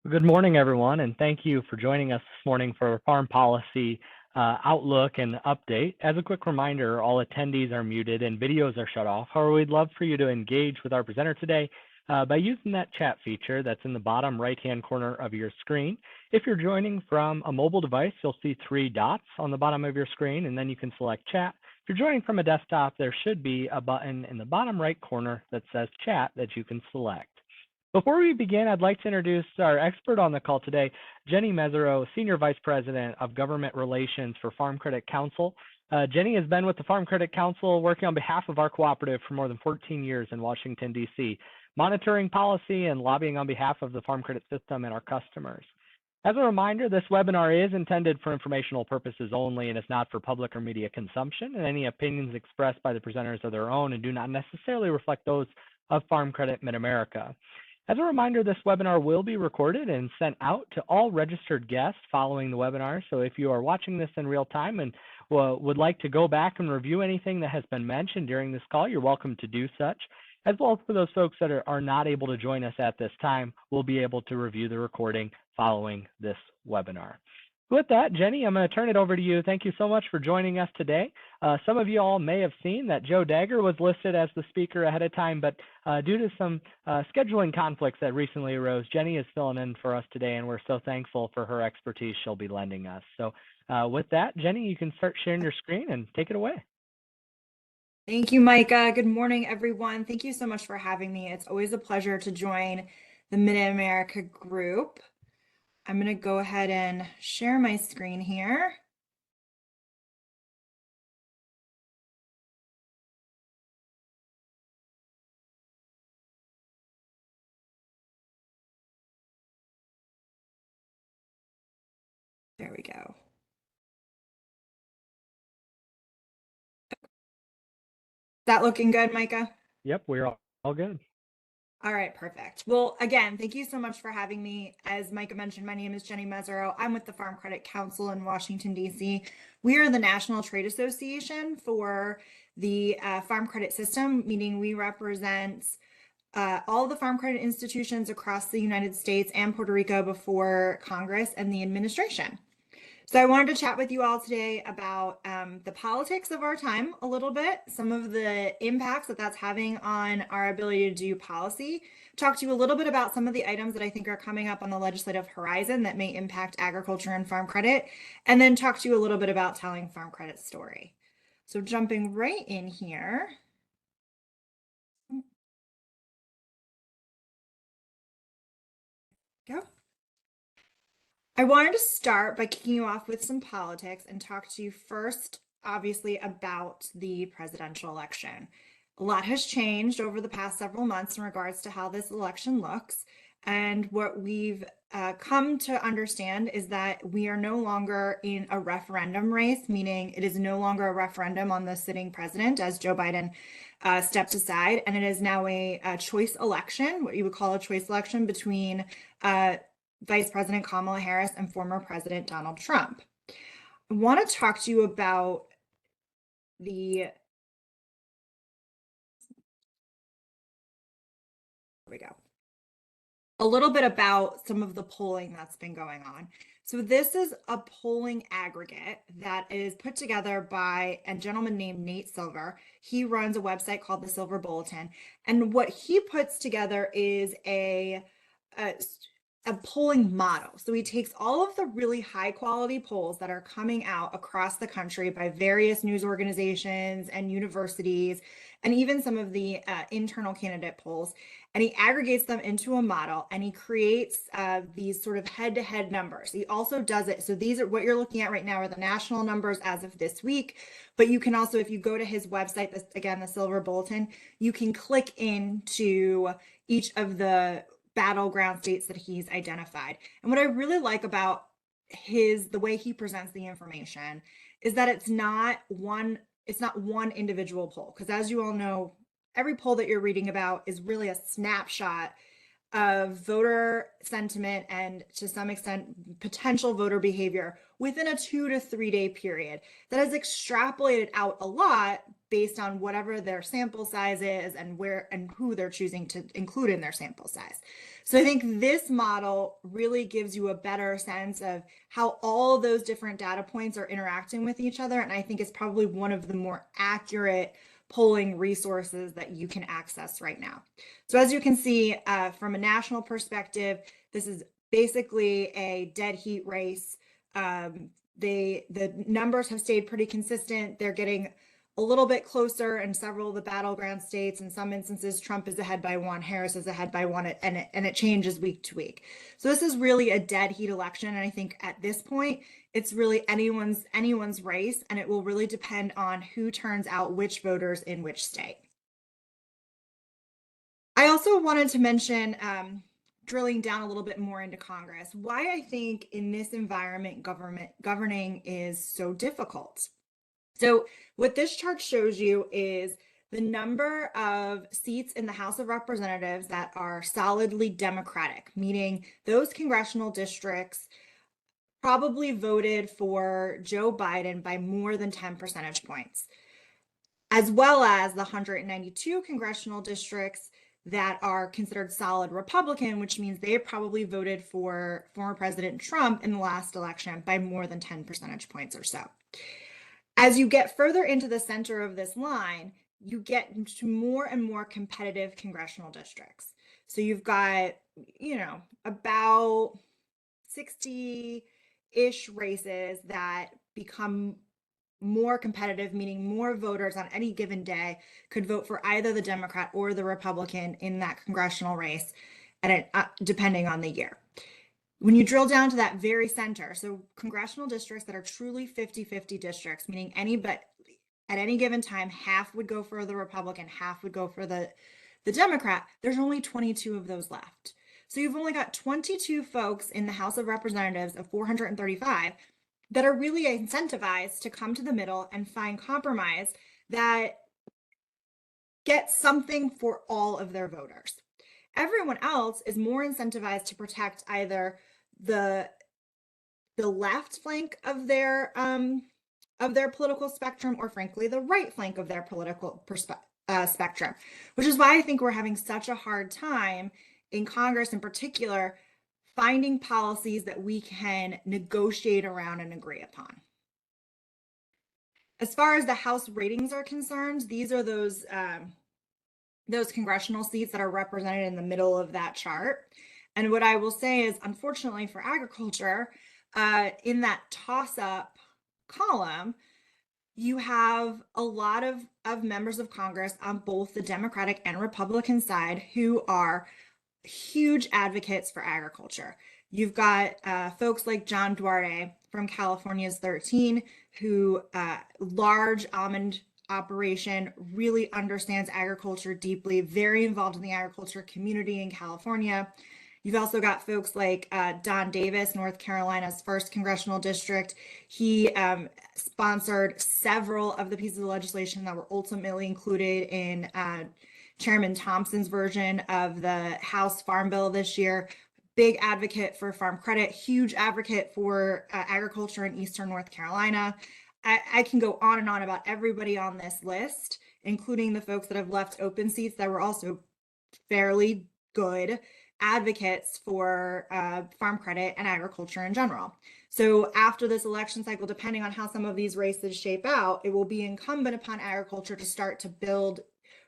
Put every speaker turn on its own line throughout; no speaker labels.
Good morning, everyone, and thank you for joining us this morning for Farm Policy Outlook and Update. As a quick reminder, all attendees are muted and videos are shut off. However, we'd love for you to engage with our presenter today by using that chat feature that's in the bottom right-hand corner of your screen. If you're joining from a mobile device, you'll see 3 dots on the bottom of your screen, and then you can select chat. If you're joining from a desktop, there should be a button in the bottom right corner that says chat that you can select. Before we begin, I'd like to introduce our expert on the call today, Jenny Mesereau, Senior Vice President of Government Relations for Farm Credit Council. Jenny has been with the Farm Credit Council working on behalf of our cooperative for more than 14 years in Washington, D.C., monitoring policy and lobbying on behalf of the farm credit system and our customers. As a reminder, this webinar is intended for informational purposes only and is not for public or media consumption, and any opinions expressed by the presenters are their own and do not necessarily reflect those of Farm Credit Mid-America. As a reminder, this webinar will be recorded and sent out to all registered guests following the webinar. So if you are watching this in real time and would like to go back and review anything that has been mentioned during this call, you're welcome to do such. As well as for those folks that are not able to join us at this time, we'll be able to review the recording following this webinar. With that, Jenny, I'm going to turn it over to you. Thank you so much for joining us today. Some of you all may have seen that Joe Dagger was listed as the speaker ahead of time, but due to some scheduling conflicts that recently arose, Jenny is filling in for us today, and we're so thankful for her expertise she'll be lending us. So with that, Jenny, you can start sharing your screen and take it away.
Thank you, Micah. Good morning, everyone. Thank you so much for having me. It's always a pleasure to join the Mid-America group. I'm going to go ahead and share my screen here. There we go. Is that looking good, Micah?
Yep, we're all good.
All right, perfect. Well, again, thank you so much for having me. As Micah mentioned, my name is Jenny Mesereau. I'm with the Farm Credit Council in Washington, D.C. We are the National Trade Association for the farm credit system, meaning we represent all the farm credit institutions across the United States and Puerto Rico before Congress and the administration. So I wanted to chat with you all today about the politics of our time a little bit, some of the impacts that that's having on our ability to do policy, talk to you a little bit about some of the items that I think are coming up on the legislative horizon that may impact agriculture and farm credit, and then talk to you a little bit about telling farm credit's story. So jumping right in here. Go. I wanted to start by kicking you off with some politics and talk to you first, obviously, about the presidential election. A lot has changed over the past several months in regards to how this election looks. And what we've come to understand is that we are no longer in a referendum race, meaning it is no longer a referendum on the sitting president as Joe Biden stepped aside. And it is now a choice election, what you would call a choice election between Vice President Kamala Harris and former President Donald Trump. I want to talk to you about there we go. A little bit about some of the polling that's been going on. So this is a polling aggregate that is put together by a gentleman named Nate Silver. He runs a website called the Silver Bulletin. And what he puts together is a polling model. So he takes all of the really high quality polls that are coming out across the country by various news organizations and universities, and even some of the internal candidate polls, and he aggregates them into a model, and he creates these sort of head-to-head numbers. He also does it, so these are what you're looking at right now are the national numbers as of this week, but you can also, if you go to his website, this, again, the Silver Bulletin, you can click into each of the battleground states that he's identified. And what I really like about the way he presents the information is that it's not one individual poll, because as you all know, every poll that you're reading about is really a snapshot of voter sentiment and to some extent potential voter behavior within a 2 to 3 day period that has extrapolated out a lot based on whatever their sample size is and where and who they're choosing to include in their sample size. So I think this model really gives you a better sense of how all those different data points are interacting with each other. And I think it's probably one of the more accurate polling resources that you can access right now. So as you can see, from a national perspective, this is basically a dead heat race. The numbers have stayed pretty consistent. They're getting a little bit closer in several of the battleground states. In some instances, Trump is ahead by 1, Harris is ahead by 1, and it changes week to week. So this is really a dead heat election. And I think at this point, it's really anyone's race, and it will really depend on who turns out which voters in which state. I also wanted to mention, drilling down a little bit more into Congress, why I think in this environment governing is so difficult. So what this chart shows you is the number of seats in the House of Representatives that are solidly Democratic, meaning those congressional districts probably voted for Joe Biden by more than 10 percentage points, as well as the 192 congressional districts that are considered solid Republican, which means they probably voted for former President Trump in the last election by more than 10 percentage points or so. As you get further into the center of this line, you get to more and more competitive congressional districts. So you've got, about 60-ish races that become more competitive, meaning more voters on any given day could vote for either the Democrat or the Republican in that congressional race, and depending on the year. When you drill down to that very center, so congressional districts that are truly 50-50 districts, meaning at any given time, half would go for the Republican, half would go for the Democrat, there's only 22 of those left. So you've only got 22 folks in the House of Representatives of 435 that are really incentivized to come to the middle and find compromise that gets something for all of their voters. Everyone else is more incentivized to protect either the left flank of their political spectrum, or frankly, the right flank of their political spectrum, which is why I think we're having such a hard time in Congress in particular finding policies that we can negotiate around and agree upon. As far as the House ratings are concerned, these are those congressional seats that are represented in the middle of that chart. And what I will say is, unfortunately for agriculture, in that toss-up column, you have a lot of members of Congress on both the Democratic and Republican side who are huge advocates for agriculture. You've got folks like John Duarte from California's 13, who large almond operation, really understands agriculture deeply, very involved in the agriculture community in California. You've also got folks like Don Davis, North Carolina's 1st congressional district. He sponsored several of the pieces of legislation that were ultimately included in Chairman Thompson's version of the House Farm Bill this year. Big advocate for farm credit, huge advocate for agriculture in Eastern North Carolina. I can go on and on about everybody on this list, including the folks that have left open seats that were also fairly good advocates for farm credit and agriculture in general. So after this election cycle, depending on how some of these races shape out, it will be incumbent upon agriculture to start to build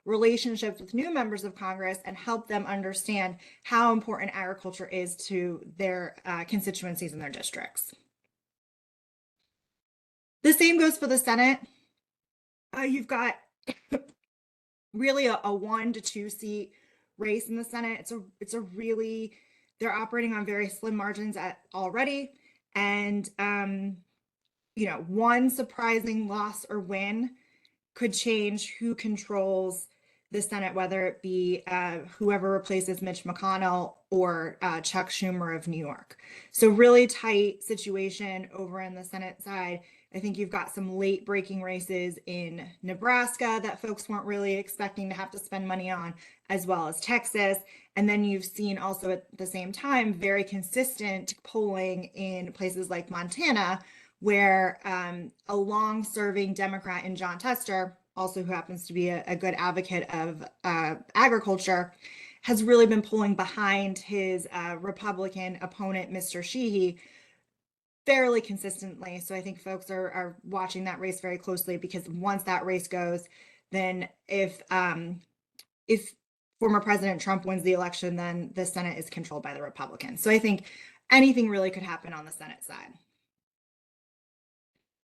relationships with new members of Congress and help them understand how important agriculture is to their constituencies and their districts. The same goes for the Senate. You've got really a 1 to 2 seat race in the Senate. It's a really, they're operating on very slim margins already. And, one surprising loss or win could change who controls the Senate, whether it be whoever replaces Mitch McConnell or Chuck Schumer of New York. So really tight situation over in the Senate side. I think you've got some late breaking races in Nebraska that folks weren't really expecting to have to spend money on, as well as Texas. And then you've seen also at the same time very consistent polling in places like Montana, where a long serving Democrat in John Tester, also who happens to be a good advocate of agriculture, has really been polling behind his Republican opponent, Mr. Sheehy, fairly consistently. So I think folks are watching that race very closely, because once that race goes, then if former President Trump wins the election, then the Senate is controlled by the Republicans. So I think anything really could happen on the Senate side.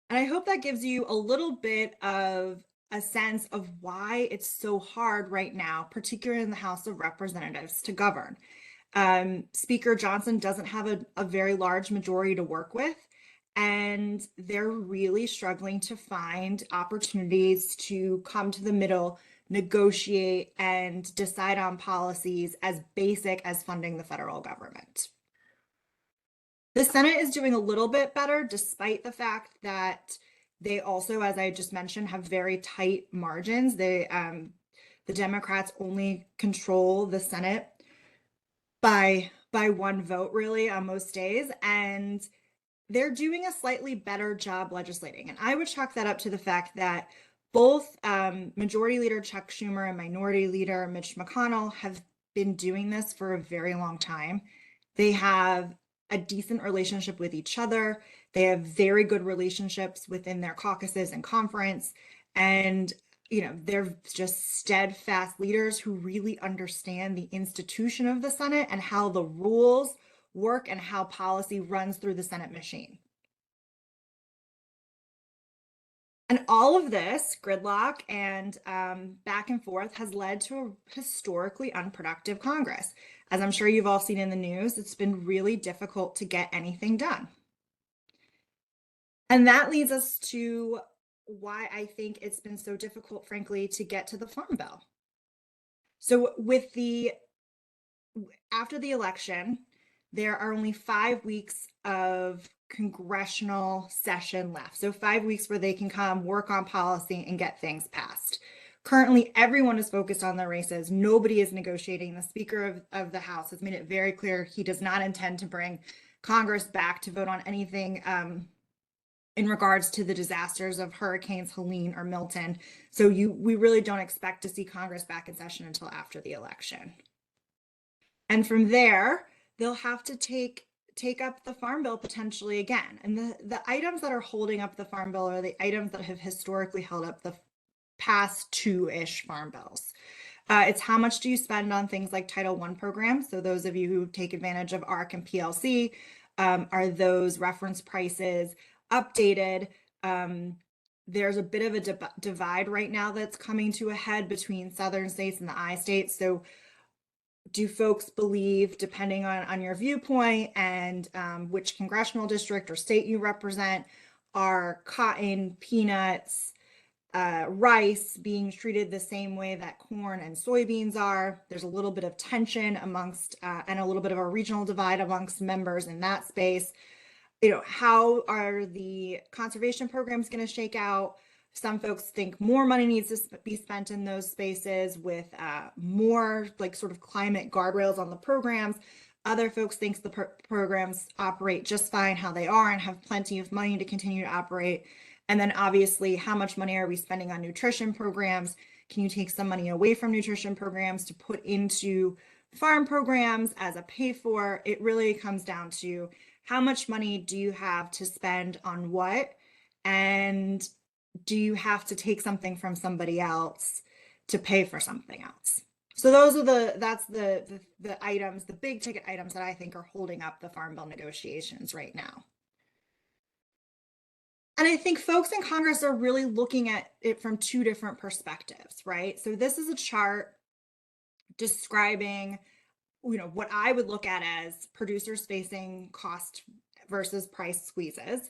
And I hope that gives you a little bit of a sense of why it's so hard right now, particularly in the House of Representatives, to govern. Speaker Johnson doesn't have a very large majority to work with, and they're really struggling to find opportunities to come to the middle, negotiate, and decide on policies as basic as funding the federal government. The Senate is doing a little bit better, despite the fact that they also, as I just mentioned, have very tight margins. The Democrats only control the Senate by one vote, really, on most days, and they're doing a slightly better job legislating. And I would chalk that up to the fact that both Majority Leader Chuck Schumer and Minority Leader Mitch McConnell have been doing this for a very long time. They have a decent relationship with each other. They have very good relationships within their caucuses and conference. And, they're just steadfast leaders who really understand the institution of the Senate and how the rules work and how policy runs through the Senate machine. And all of this gridlock and back and forth has led to a historically unproductive Congress. As I'm sure you've all seen in the news, it's been really difficult to get anything done. And that leads us to why I think it's been so difficult, frankly, to get to the Farm Bill. So after the election, there are only 5 weeks of congressional session left. So 5 weeks where they can come work on policy and get things passed. Currently, everyone is focused on their races. Nobody is negotiating. The Speaker of the House has made it very clear he does not intend to bring Congress back to vote on anything in regards to the disasters of Hurricanes Helene or Milton. So we really don't expect to see Congress back in session until after the election. And from there, they'll have to take up the Farm Bill potentially again. And the items that are holding up the Farm Bill are the items that have historically held up the past two-ish Farm Bills. It's how much do you spend on things like Title I programs? So those of you who take advantage of ARC and PLC, are those reference prices updated? There's a bit of a divide right now that's coming to a head between southern states and the I states. So do folks believe, depending on your viewpoint and which congressional district or state you represent, are cotton, peanuts, rice being treated the same way that corn and soybeans are? There's a little bit of tension amongst and a little bit of a regional divide amongst members in that space. How are the conservation programs going to shake out? Some folks think more money needs to be spent in those spaces with more like sort of climate guardrails on the programs. Other folks think the programs operate just fine how they are and have plenty of money to continue to operate. And then obviously, how much money are we spending on nutrition programs? Can you take some money away from nutrition programs to put into farm programs as a pay for? It really comes down to how much money do you have to spend on what, and do you have to take something from somebody else to pay for something else? So those are the items, the big ticket items that I think are holding up the Farm Bill negotiations right now. And I think folks in Congress are really looking at it from two different perspectives, right? So this is a chart describing, what I would look at as producers facing cost versus price squeezes.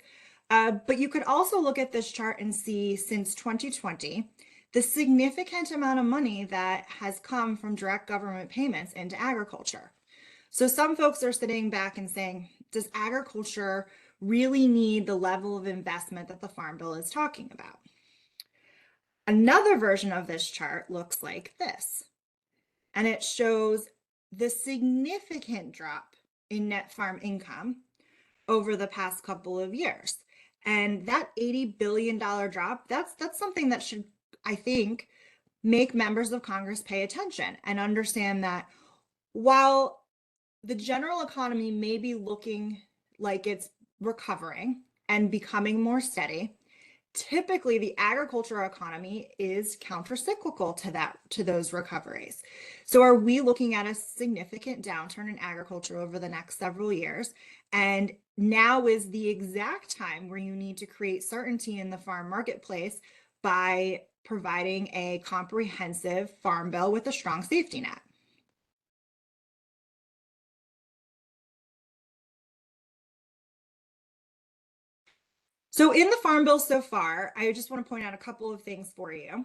But you could also look at this chart and see, since 2020, the significant amount of money that has come from direct government payments into agriculture. So some folks are sitting back and saying, does agriculture really need the level of investment that the Farm Bill is talking about. Another version of this chart looks like this, and it shows the significant drop in net farm income over the past couple of years. And that $80 billion drop, that's something that should, I think, make members of Congress pay attention and understand that while the general economy may be looking like it's recovering and becoming more steady, typically the agricultural economy is countercyclical to those recoveries. So are we looking at a significant downturn in agriculture over the next several years? And now is the exact time where you need to create certainty in the farm marketplace by providing a comprehensive farm bill with a strong safety net. So in the Farm Bill so far, I just want to point out a couple of things for you.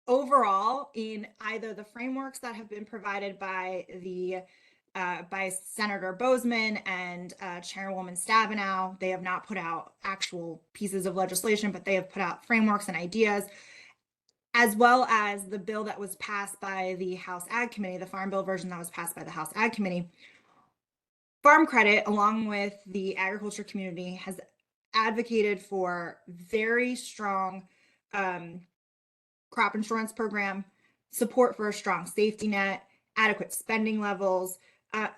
Overall, in either the frameworks that have been provided by Senator Bozeman and Chairwoman Stabenow, they have not put out actual pieces of legislation, but they have put out frameworks and ideas, as well as the bill that was passed by the House Ag Committee, the Farm Bill version that was passed by the House Ag Committee. Farm Credit, along with the agriculture community, has advocated for very strong crop insurance program, support for a strong safety net, adequate spending levels,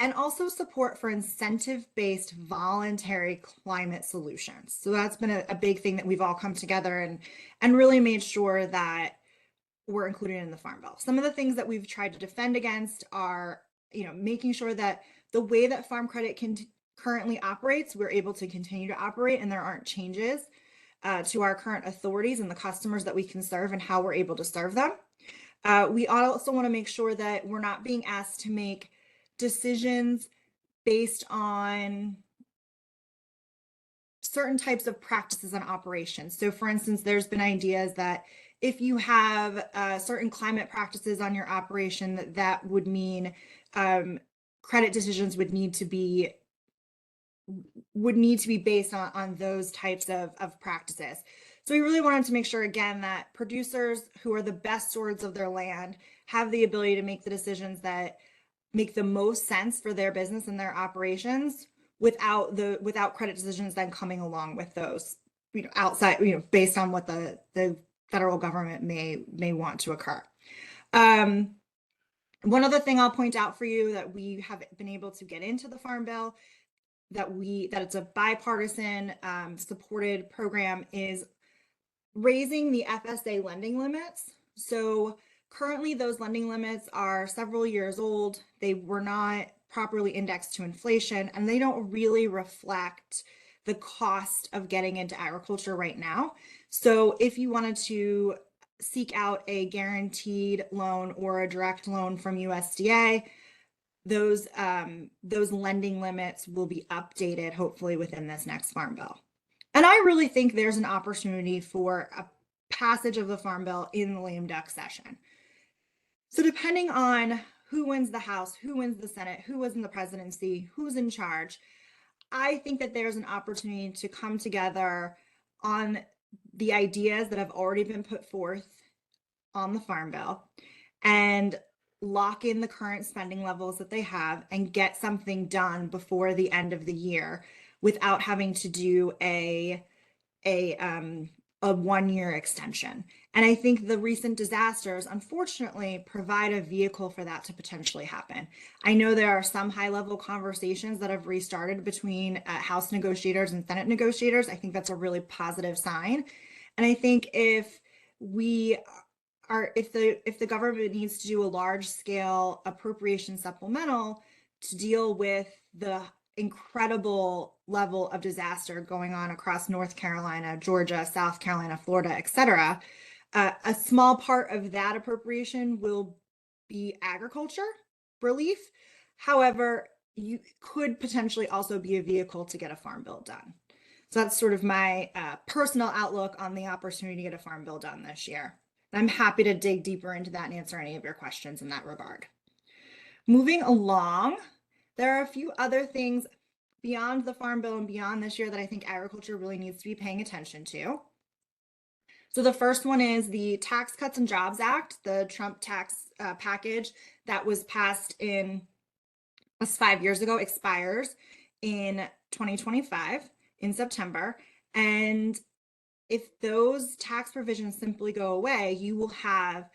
and also support for incentive-based voluntary climate solutions. So that's been a big thing that we've all come together and really made sure that we're included in the Farm Bill. Some of the things that we've tried to defend against are, making sure that the way that Farm Credit currently operates, we're able to continue to operate and there aren't changes to our current authorities and the customers that we can serve and how we're able to serve them. We also want to make sure that we're not being asked to make decisions based on certain types of practices and operations. So for instance, there's been ideas that if you have certain climate practices on your operation, that would mean credit decisions would need to be based on those types of practices. So we really wanted to make sure, again, that producers who are the best stewards of their land have the ability to make the decisions that make the most sense for their business and their operations without credit decisions then coming along with those, outside, based on what the federal government may want to occur. One other thing I'll point out for you that we have been able to get into the Farm Bill that it's a bipartisan supported program is raising the FSA lending limits. So currently those lending limits are several years old. They were not properly indexed to inflation and they don't really reflect the cost of getting into agriculture right now. So if you wanted to seek out a guaranteed loan or a direct loan from USDA, those lending limits will be updated hopefully within this next Farm Bill. And I really think there's an opportunity for a passage of the Farm Bill in the lame duck session. So depending on who wins the House, who wins the Senate, who was in the presidency, who's in charge, I think that there's an opportunity to come together on the ideas that have already been put forth on the Farm Bill and lock in the current spending levels that they have and get something done before the end of the year without having to do a 1-year extension. And I think the recent disasters, unfortunately, provide a vehicle for that to potentially happen. I know there are some high-level conversations that have restarted between House negotiators and Senate negotiators. I think that's a really positive sign. And I think if the government needs to do a large-scale appropriation supplemental to deal with the incredible level of disaster going on across North Carolina, Georgia, South Carolina, Florida, etc., a small part of that appropriation will be agriculture relief. However, you could potentially also be a vehicle to get a Farm Bill done. So that's sort of my personal outlook on the opportunity to get a Farm Bill done this year. I'm happy to dig deeper into that and answer any of your questions in that regard. Moving along, there are a few other things. beyond the Farm Bill and beyond this year that I think agriculture really needs to be paying attention to. So the first one is the Tax Cuts and Jobs Act, the Trump tax package that was passed in 5 years ago, expires in 2025 in September. And if those tax provisions simply go away, you will have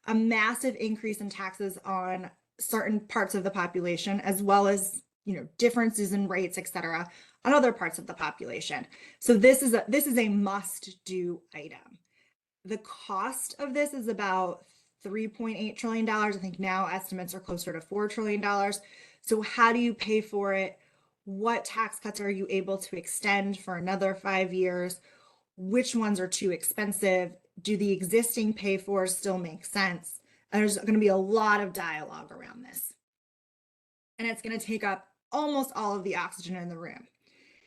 a massive increase in taxes on certain parts of the population, as well as differences in rates, et cetera, on other parts of the population. So this is a must-do item. The cost of this is about $3.8 trillion. I think now estimates are closer to $4 trillion. So how do you pay for it? What tax cuts are you able to extend for another 5 years? Which ones are too expensive? Do the existing pay-fors still make sense? And there's going to be a lot of dialogue around this. And it's going to take up almost all of the oxygen in the room.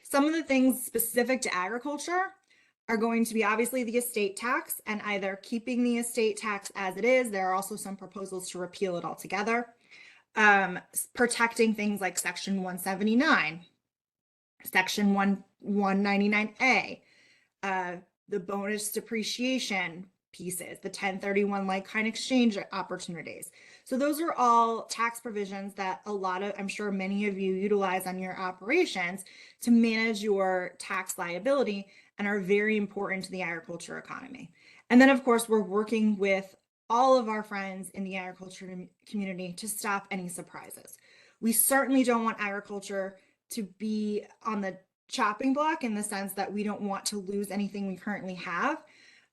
Some of the things specific to agriculture are going to be obviously the estate tax, and either keeping the estate tax as it is. There are also some proposals to repeal it altogether. Protecting things like Section 179, Section 199A, the bonus depreciation pieces, the 1031 like-kind exchange opportunities. So those are all tax provisions that I'm sure many of you utilize on your operations to manage your tax liability and are very important to the agriculture economy. And then, of course, we're working with all of our friends in the agriculture community to stop any surprises. We certainly don't want agriculture to be on the chopping block in the sense that we don't want to lose anything we currently have,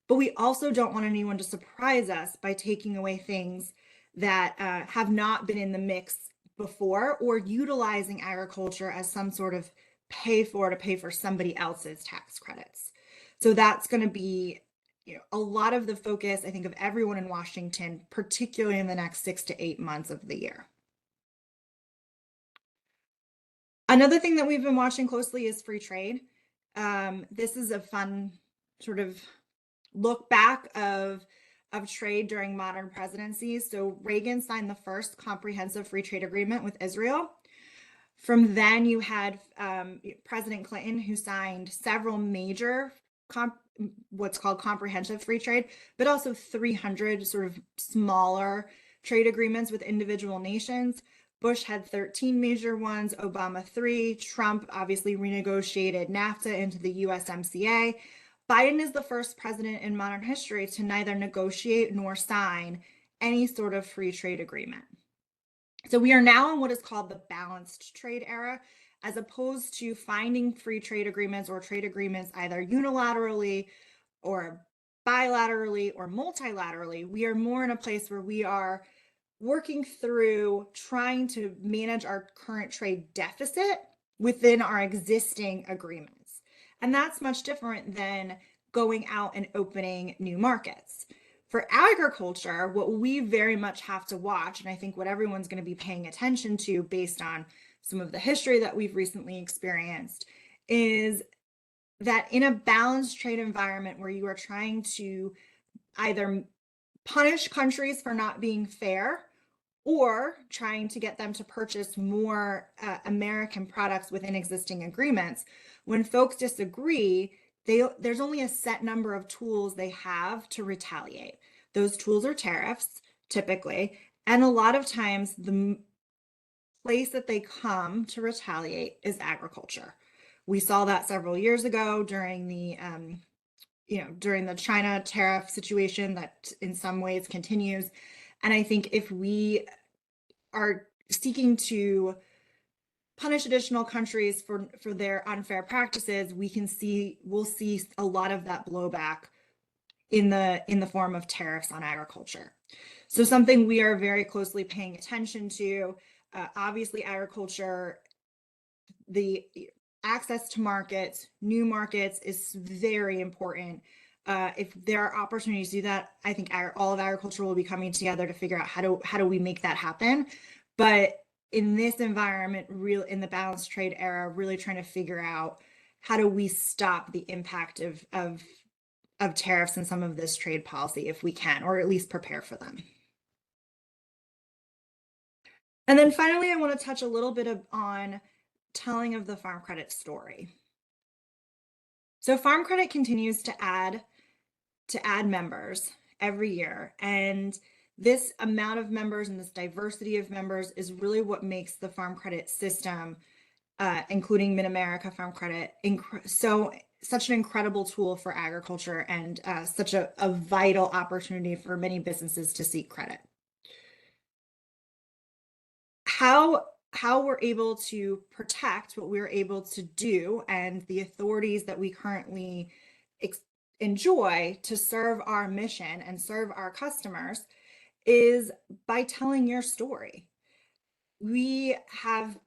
but we also don't want anyone to surprise us by taking away things that have not been in the mix before, or utilizing agriculture as some sort of pay for somebody else's tax credits. So that's going to be a lot of the focus, I think, of everyone in Washington, particularly in the next 6 to 8 months of the year. Another thing that we've been watching closely is free trade. This is a fun sort of look back of trade during modern presidencies. So Reagan signed the first comprehensive free trade agreement with Israel. From then you had President Clinton, who signed several major what's called comprehensive free trade, but also 300 sort of smaller trade agreements with individual nations. Bush had 13 major ones, Obama 3, Trump obviously renegotiated NAFTA into the USMCA. Biden is the first president in modern history to neither negotiate nor sign any sort of free trade agreement. So we are now in what is called the balanced trade era, as opposed to finding free trade agreements or trade agreements either unilaterally or bilaterally or multilaterally. We are more in a place where we are working through trying to manage our current trade deficit within our existing agreements. And that's much different than going out and opening new markets. For agriculture, what we very much have to watch, and I think what everyone's going to be paying attention to based on some of the history that we've recently experienced, is that in a balanced trade environment where you are trying to either punish countries for not being fair or trying to get them to purchase more American products within existing agreements, when folks disagree, there's only a set number of tools they have to retaliate. Those tools are tariffs, typically, and a lot of times the place that they come to retaliate is agriculture. We saw that several years ago during the during the China tariff situation that in some ways continues. And I think if we are seeking to punish additional countries for their unfair practices, we'll see a lot of that blowback in the form of tariffs on agriculture. So something we are very closely paying attention to, obviously agriculture, the access to markets, new markets is very important. If there are opportunities to do that, I think all of agriculture will be coming together to figure out how do we make that happen. But in this environment, in the balanced trade era, really trying to figure out how do we stop the impact of tariffs and some of this trade policy if we can, or at least prepare for them. And then finally, I want to touch a little bit on telling of the farm credit story. So farm credit continues to add members every year, and this amount of members and this diversity of members is really what makes the farm credit system, including Mid-America Farm Credit, such an incredible tool for agriculture, and such a vital opportunity for many businesses to seek credit. How we're able to protect what we're able to do and the authorities that we currently enjoy to serve our mission and serve our customers is by telling your story. We have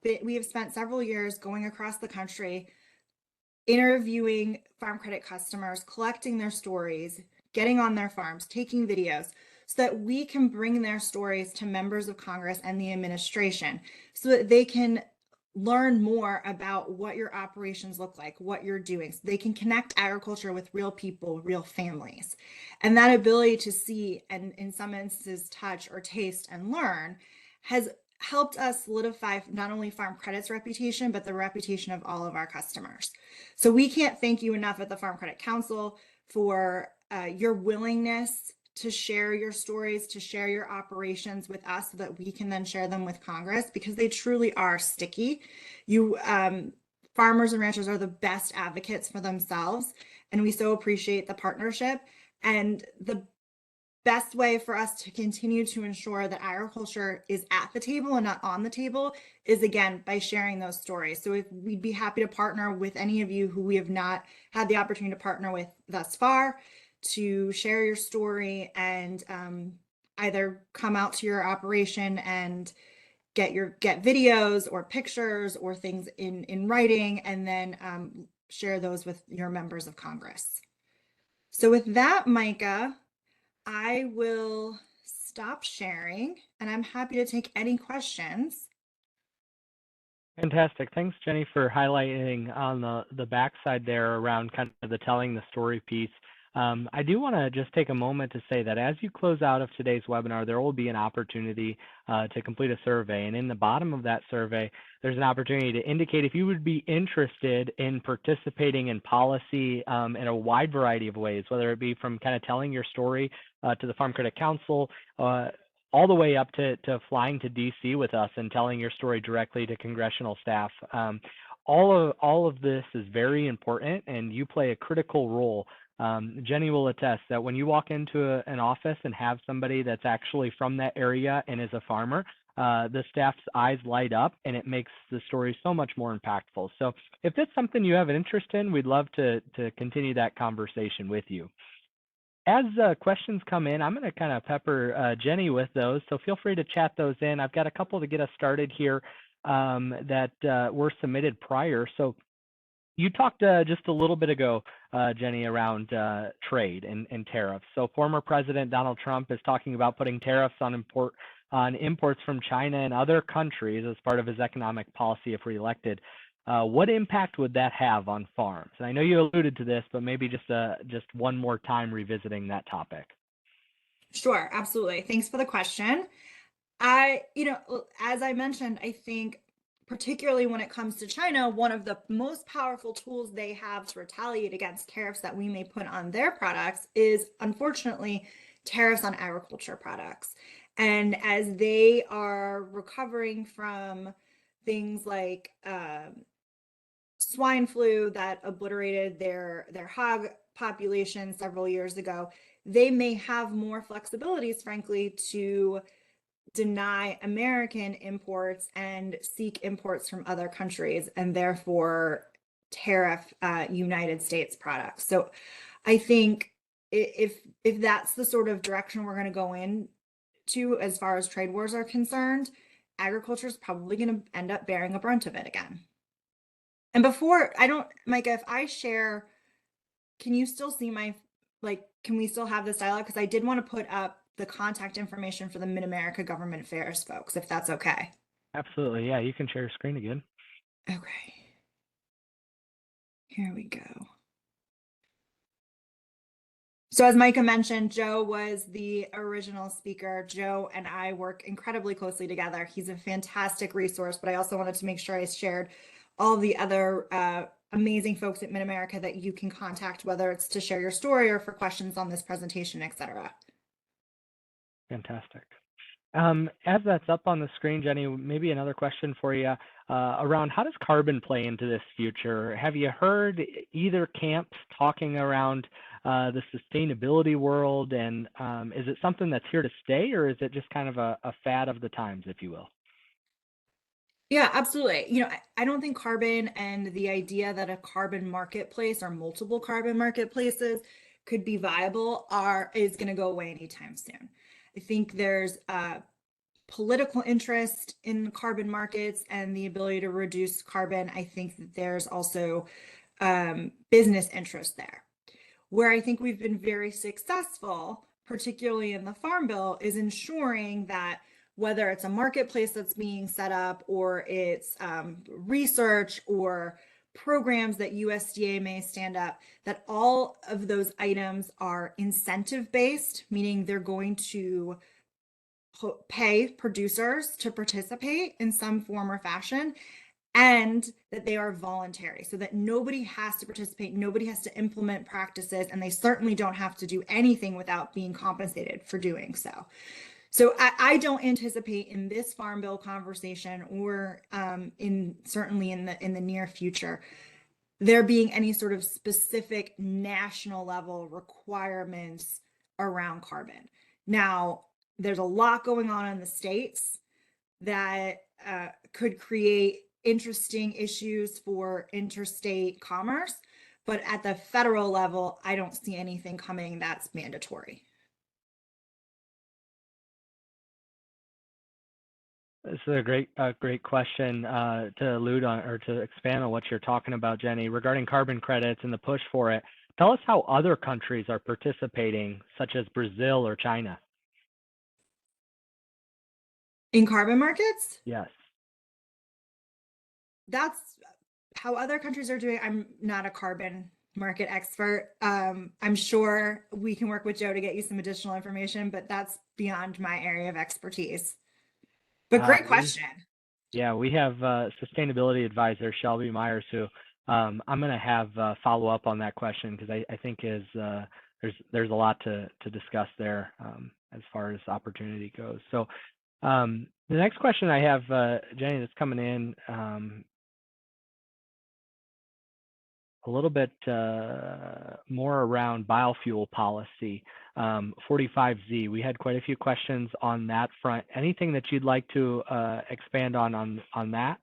spent several years going across the country interviewing farm credit customers, collecting their stories, getting on their farms, taking videos, so that we can bring their stories to members of Congress and the administration so that they can learn more about what your operations look like, what you're doing. So they can connect agriculture with real people, real families. And that ability to see and in some instances touch or taste and learn has helped us solidify not only Farm Credit's reputation, but the reputation of all of our customers. So we can't thank you enough at the Farm Credit Council for your willingness to share your stories, to share your operations with us so that we can then share them with Congress, because they truly are sticky. Farmers and ranchers are the best advocates for themselves, and we so appreciate the partnership. And the best way for us to continue to ensure that agriculture is at the table and not on the table is, again, by sharing those stories. So we'd be happy to partner with any of you who we have not had the opportunity to partner with thus far, to share your story and either come out to your operation and get videos or pictures or things in writing, and then share those with your members of Congress. So with that, Micah, I will stop sharing, and I'm happy to take any questions.
Fantastic. Thanks, Jenny, for highlighting on the backside there around kind of the telling the story piece. I do want to just take a moment to say that as you close out of today's webinar, there will be an opportunity to complete a survey. And in the bottom of that survey, there's an opportunity to indicate if you would be interested in participating in policy in a wide variety of ways, whether it be from kind of telling your story to the Farm Credit Council, all the way up to flying to DC with us and telling your story directly to congressional staff. All of this is very important, and you play a critical role. Jenny will attest that when you walk into an office and have somebody that's actually from that area and is a farmer, the staff's eyes light up, and it makes the story so much more impactful. So if that's something you have an interest in, we'd love to continue that conversation with you. As questions come in, I'm going to kind of pepper Jenny with those, so feel free to chat those in. I've got a couple to get us started here that were submitted prior. So you talked just a little bit ago, Jenny, around trade and tariffs. So former President Donald Trump is talking about putting tariffs on imports from China and other countries as part of his economic policy if reelected. What impact would that have on farms? And I know you alluded to this, but maybe just one more time revisiting that topic.
Sure, absolutely. Thanks for the question. As I mentioned, I think particularly when it comes to China, one of the most powerful tools they have to retaliate against tariffs that we may put on their products is, unfortunately, tariffs on agriculture products. And as they are recovering from things like swine flu that obliterated their hog population several years ago, they may have more flexibilities, frankly, to deny American imports and seek imports from other countries, and therefore tariff United States products. So I think if that's the sort of direction we're going to go into as far as trade wars are concerned, agriculture is probably going to end up bearing a brunt of it again. And Micah, if I share, can you still see can we still have this dialogue? Because I did want to put up the contact information for the Mid-America Government Affairs folks, if that's okay.
Absolutely. Yeah, you can share your screen again.
Okay. Here we go. So as Micah mentioned, Joe was the original speaker. Joe and I work incredibly closely together. He's a fantastic resource, but I also wanted to make sure I shared all the other amazing folks at Mid-America that you can contact, whether it's to share your story or for questions on this presentation, etc.
Fantastic. As that's up on the screen, Jenny, maybe another question for you around how does carbon play into this future? Have you heard either camps talking around the sustainability world, and is it something that's here to stay, or is it just kind of a fad of the times, if you will?
Yeah, absolutely. I don't think carbon and the idea that a carbon marketplace or multiple carbon marketplaces could be viable is going to go away anytime soon. I think there's political interest in carbon markets and the ability to reduce carbon. I think that there's also business interest there. Where I think we've been very successful, particularly in the Farm Bill, is ensuring that whether it's a marketplace that's being set up or it's research or programs that USDA may stand up, that all of those items are incentive based, meaning they're going to pay producers to participate in some form or fashion, and that they are voluntary so that nobody has to participate, nobody has to implement practices, and they certainly don't have to do anything without being compensated for doing so. So I don't anticipate in this Farm Bill conversation or certainly in the near future there being any sort of specific national level requirements around carbon. Now, there's a lot going on in the states that could create interesting issues for interstate commerce. But at the federal level, I don't see anything coming that's mandatory.
This is a great question to allude on or to expand on what you're talking about, Jenny, regarding carbon credits and the push for it. Tell us how other countries are participating, such as Brazil or China.
In carbon markets,
Yes.
that's how other countries are doing. I'm not a carbon market expert. I'm sure we can work with Joe to get you some additional information, but that's beyond my area of expertise. But great
We
question.
Yeah, we have sustainability advisor Shelby Myers, who I'm going to have follow up on that question because I think is there's a lot to discuss there as far as opportunity goes. So the next question I have, Jenny, that's coming in a little bit more around biofuel policy, 45Z. We had quite a few questions on that front. Anything that you'd like to expand on that?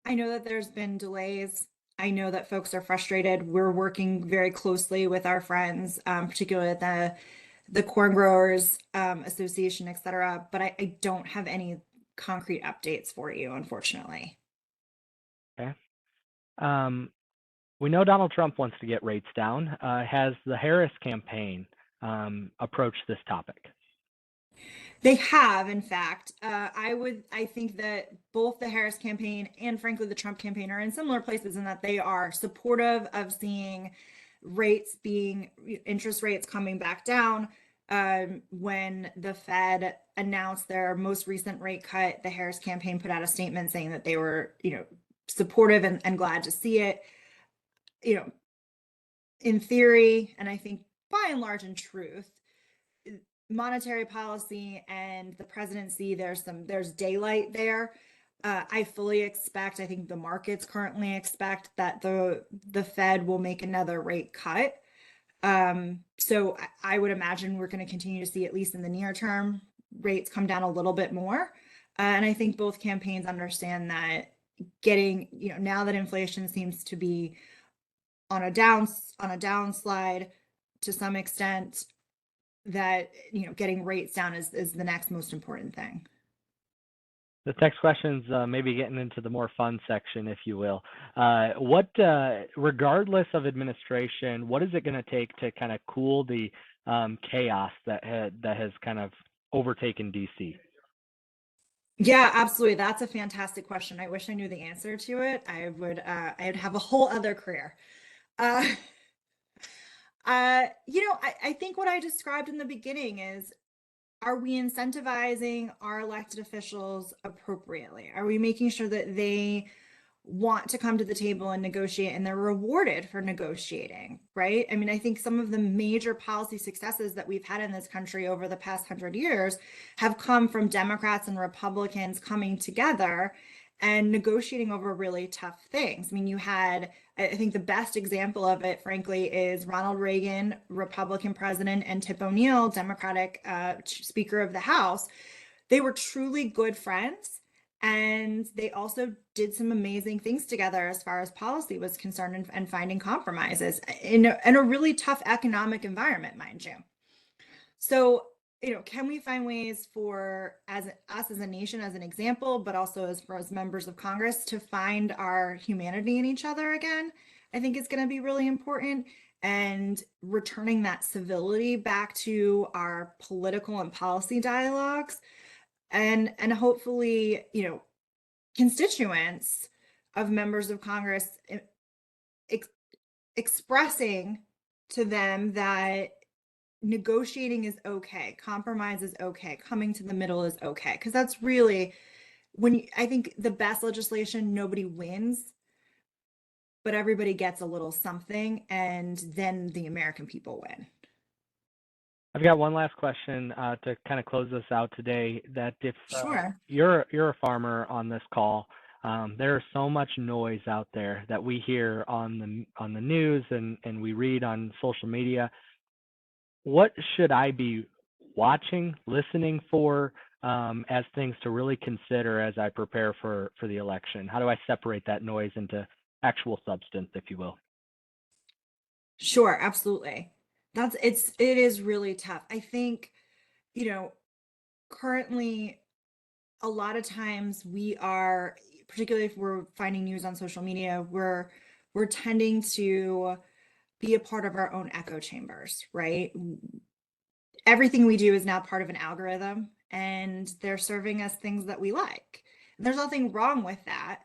I know that there's been delays. I know that folks are frustrated. We're working very closely with our friends, particularly at the Corn Growers Association, et cetera. But I don't have any concrete updates for you, unfortunately.
Okay. We know Donald Trump wants to get rates down. Has the Harris campaign approached this topic?
They have, in fact. I think that both the Harris campaign and frankly the Trump campaign are in similar places in that they are supportive of seeing interest rates coming back down. When the Fed announced their most recent rate cut, the Harris campaign put out a statement saying that they were, supportive and glad to see it. In theory, and I think by and large in truth, monetary policy and the presidency, there's daylight there. I fully expect, I think the markets currently expect that the Fed will make another rate cut. So I would imagine we're going to continue to see, at least in the near term, rates come down a little bit more. And I think both campaigns understand that now that inflation seems to be on a downslide to some extent, that getting rates down is the next most important thing.
The next question's maybe getting into the more fun section, if you will. Regardless of administration, what is it going to take to kind of cool the chaos that has kind of overtaken DC?
Yeah, absolutely. That's a fantastic question. I wish I knew the answer to it. I'd have a whole other career. Uh, I think what I described in the beginning is are we incentivizing our elected officials appropriately? Are we making sure that they want to come to the table and negotiate and they're rewarded for negotiating, right? I mean, I think some of the major policy successes that we've had in this country over the past 100 years have come from Democrats and Republicans coming together and negotiating over really tough things. I mean, you had, I think the best example of it, frankly, is Ronald Reagan, Republican president, and Tip O'Neill, Democratic Speaker of the House. They were truly good friends. And they also did some amazing things together as far as policy was concerned and finding compromises in a really tough economic environment, mind you. So, can we find ways for us as a nation, as an example, but also as members of Congress to find our humanity in each other again? I think is going to be really important, and returning that civility back to our political and policy dialogues, and hopefully, constituents of members of Congress ex expressing to them that negotiating is okay, compromise is okay, coming to the middle is okay. Because that's really I think the best legislation, nobody wins, but everybody gets a little something, and then the American people win.
I've got one last question to kind of close this out today. That if
Sure.
you're a farmer on this call, there is so much noise out there that we hear on the news and we read on social media. What should I be watching, listening for as things to really consider as I prepare for the election? How do I separate that noise into actual substance, if you will?
Sure, absolutely. It is really tough. I think, you know, currently a lot of times we are, particularly if we're finding news on social media, we're tending to be a part of our own echo chambers, right? Everything we do is now part of an algorithm, and they're serving us things that we like. And there's nothing wrong with that,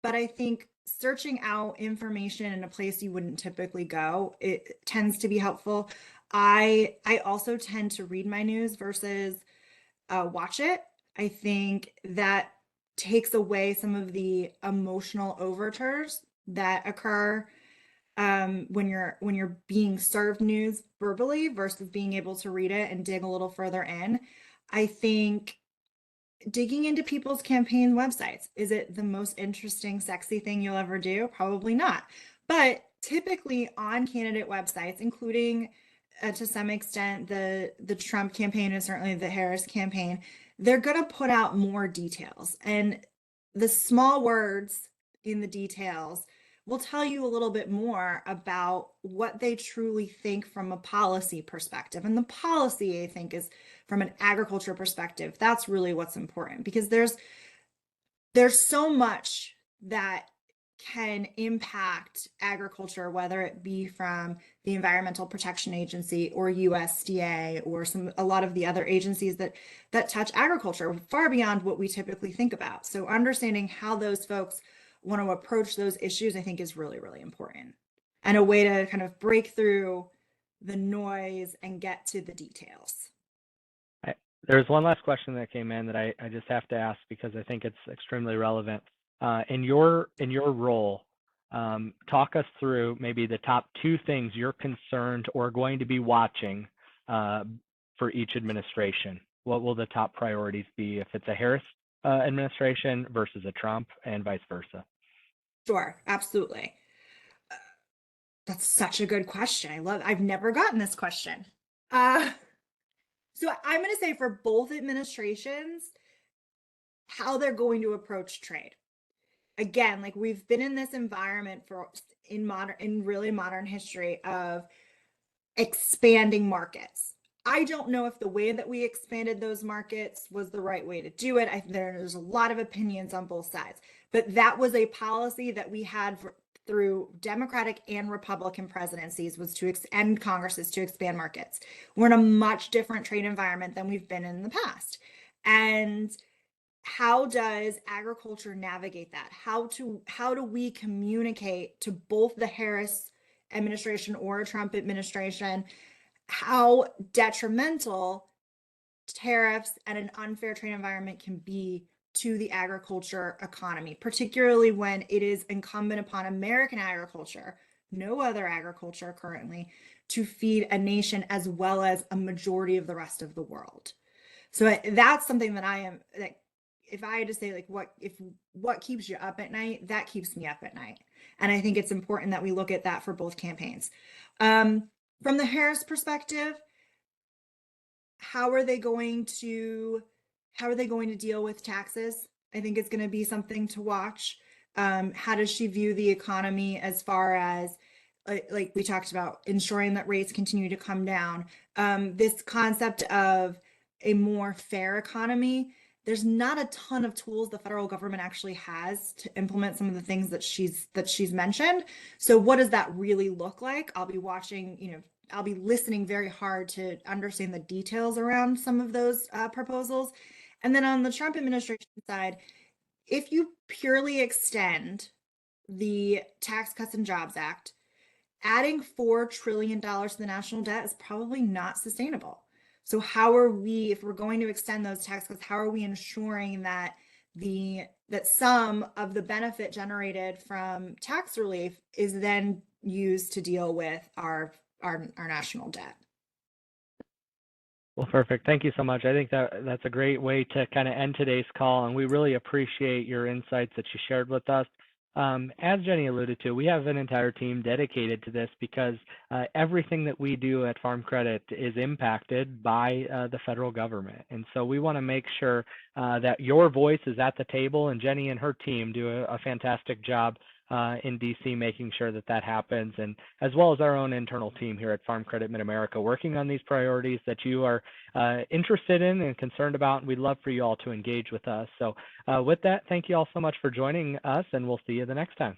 but I think searching out information in a place you wouldn't typically go, it tends to be helpful. I also tend to read my news versus watch it. I think that takes away some of the emotional overtures that occur when you're being served news verbally versus being able to read it and dig a little further in. I think digging into people's campaign websites, is it the most interesting, sexy thing you'll ever do? Probably not. But typically on candidate websites, including to some extent the Trump campaign and certainly the Harris campaign, they're going to put out more details. And the small words in the details will tell you a little bit more about what they truly think from a policy perspective. And the policy, I think, is from an agriculture perspective. That's really what's important, because there's so much that can impact agriculture, whether it be from the Environmental Protection Agency or USDA or a lot of the other agencies that touch agriculture far beyond what we typically think about. So understanding how those folks want to approach those issues, I think, is really, really important, and a way to kind of break through the noise and get to the details.
There's one last question that came in that I just have to ask because I think it's extremely relevant. In your role, talk us through maybe the top 2 things you're concerned or going to be watching for each administration. What will the top priorities be if it's a Harris administration versus a Trump, and vice versa?
Sure, absolutely. That's such a good question. I've never gotten this question. Uh, so I'm going to say for both administrations, how they're going to approach trade. Again, like, we've been in this environment in really modern history of expanding markets. I don't know if the way that we expanded those markets was the right way to do it. There's a lot of opinions on both sides, but that was a policy that we had through Democratic and Republican presidencies, was and Congresses, to expand markets. We're in a much different trade environment than we've been in the past. And how does agriculture navigate that? How do we communicate to both the Harris administration or Trump administration how detrimental tariffs and an unfair trade environment can be to the agriculture economy, particularly when it is incumbent upon American agriculture, no other agriculture currently, to feed a nation as well as a majority of the rest of the world. So that's something that like, if I had to say like what keeps you up at night, that keeps me up at night. And I think it's important that we look at that for both campaigns. From the Harris perspective, how are they going to deal with taxes? I think it's going to be something to watch. How does she view the economy as far as like we talked about, ensuring that rates continue to come down? This concept of a more fair economy, there's not a ton of tools the federal government actually has to implement some of the things that she's mentioned. So what does that really look like? I'll be watching, I'll be listening very hard to understand the details around some of those proposals. And then on the Trump administration side, if you purely extend the Tax Cuts and Jobs Act, adding $4 trillion to the national debt is probably not sustainable. So how are we, if we're going to extend those tax cuts, how are we ensuring that that some of the benefit generated from tax relief is then used to deal with our national debt?
Well, perfect. Thank you so much. I think that's a great way to kind of end today's call, and we really appreciate your insights that you shared with us. As Jenny alluded to, we have an entire team dedicated to this because everything that we do at Farm Credit is impacted by the federal government. And so we want to make sure that your voice is at the table, and Jenny and her team do a fantastic job in DC, making sure that that happens, and as well as our own internal team here at Farm Credit Mid-America, working on these priorities that you are interested in and concerned about, and we'd love for you all to engage with us. So with that, thank you all so much for joining us, and we'll see you the next time.